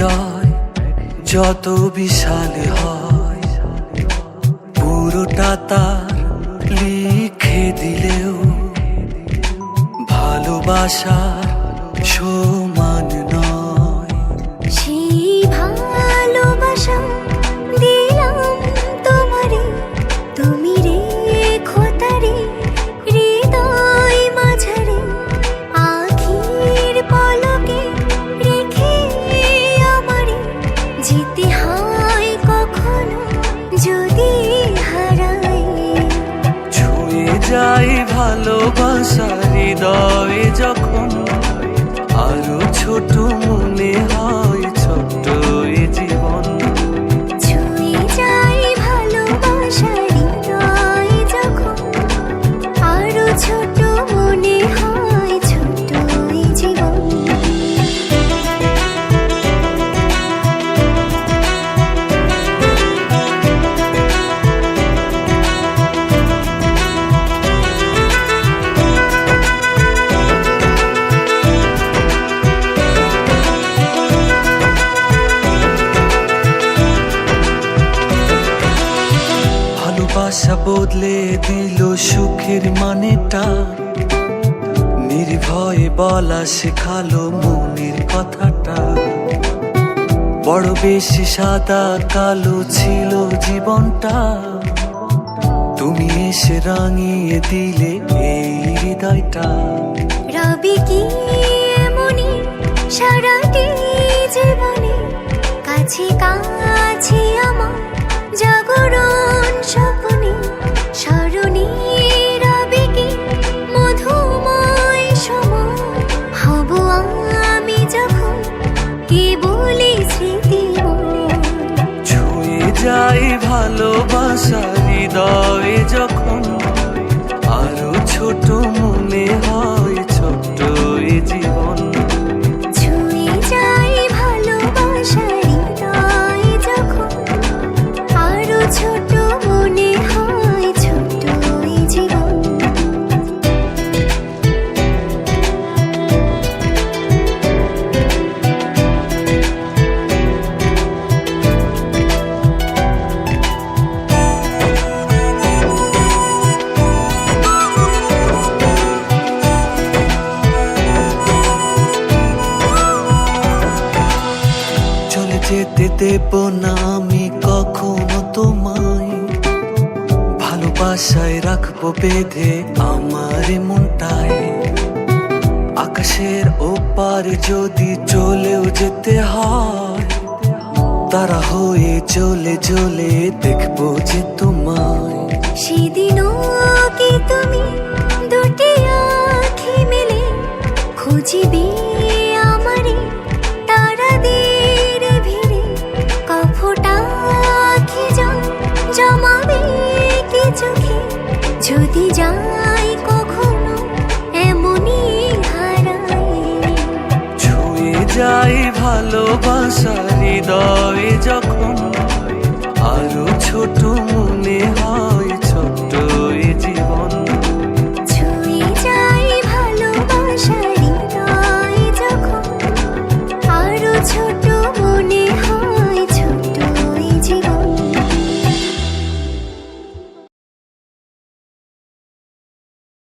হৃদয় যত বিশাল হয়, পুরোটা তার লিখে দিলেও ভালোবাসার সমান নয়। সেই ভালোবাসা দিলাম তোমারে, তুমি রেখো তারে হৃদয় মাঝারে। আখির পলকে রেখে আমারে যেতে হয় কখনো যদি হারাই। ছুঁয়ে যাই ভালোবাসা হৃদয়ে যখন, আরো ছোট মনে হয় ছোট্ট এ জীবন। ছুঁয়ে যাই ভালোবাসা হৃদয়ে যখন, আরো ছোট মনে হয় ছোট্ট এই জীবন। ভালোবাসা বদলে দিল সুখের মানেটা, নির্ভয়ে বলা শেখালো মনের কথাটা। বড় বেশি সাদা কালো ছিল জীবনটা, তুমি এসে রাঙিয়ে দিলে এই হৃদয়টা। রবি কি এমনি সারাটি জীবনে কাছে কাছে আমার জাগরণ স্বপ্নে স্মরণে। রবি কি মধুময় সময় হব আমি যখন কেবলই স্মৃতি মনে। ছুঁয়ে যাই ভালোবাসা হৃদয়ে যখন, আরো ছোট মনে হয় ছোট্ট এ জীবন। ছুঁয়ে যাই ভালোবাসা হৃদয়ে যখন, আরো ছোট মনে হয় ছোট্ট এই জীবন। চলে যেতে দেব না আমি কখনো তোমায়, ভালোবাসায় রাখবো বেঁধে আমার মনটায়। আকাশের ওপারে যদি চলেও যেতে হয়, তারা হয়ে চলে চলে দেখবো যে তোমায়। সেদিনও কি তুমি দুটি আঁখি মেলে খুঁজিবে আমারে তারাদের ভিড়ে? কফোটা আঁখি জমাবে কি চোখে যদি যাই কখনো এমনই হারাই? ছুঁয়ে যাই ভালোবাসা হৃদয়ে যখন, আরো ছোট মনে হয়